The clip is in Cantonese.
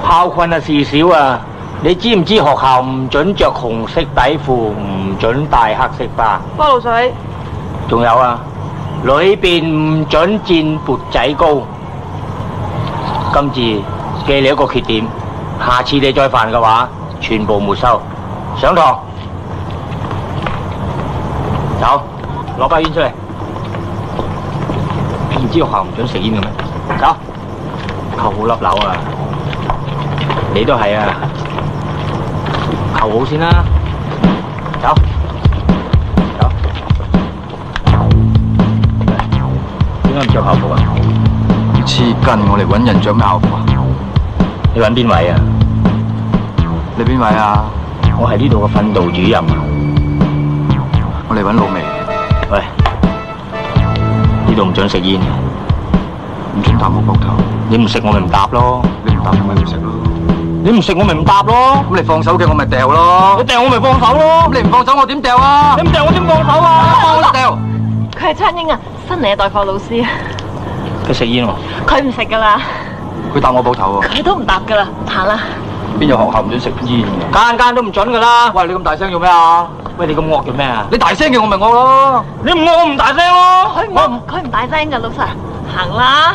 校訓啊事少啊，你知唔知學校唔准着紅色底褲，唔准戴黑色花？波露水。仲有啊，裏邊唔准墊缽仔糕。今次記你一個缺點，下次你再犯嘅話，全部沒收。上堂，走，攞包煙出嚟。唔知學校唔准食煙嘅咩？走，扣好粒樓啊！你都係啊，扣好先啦。走，走。點解唔着校服啊？黐筋，我嚟揾人着咩校服啊？你揾邊位啊？你邊位啊？我係呢度嘅訓導主任啊。我嚟揾老味。喂，呢度唔准食煙嘅，唔准搭我膊頭。你唔食我咪唔搭咯。你唔搭我咪唔食咯。你唔食我咪唔搭咯。咁你放手嘅我咪掉咯。你掉我咪放手咯。咁你唔放手我點掉啊？你唔掉我點放手啊？我掉。佢係琛英啊，新嚟嘅代課老師啊。佢食煙喎。佢唔食噶啦。佢搭我膊頭喎。佢都唔搭噶啦，行啦。邊有學校唔准食煙嘅？間間都唔准噶啦。喂，你咁大聲做咩啊？喂，你咁惡做咩啊？你大聲嘅我咪惡咯。你唔惡我唔大聲咯。佢唔大聲噶，老實行啦。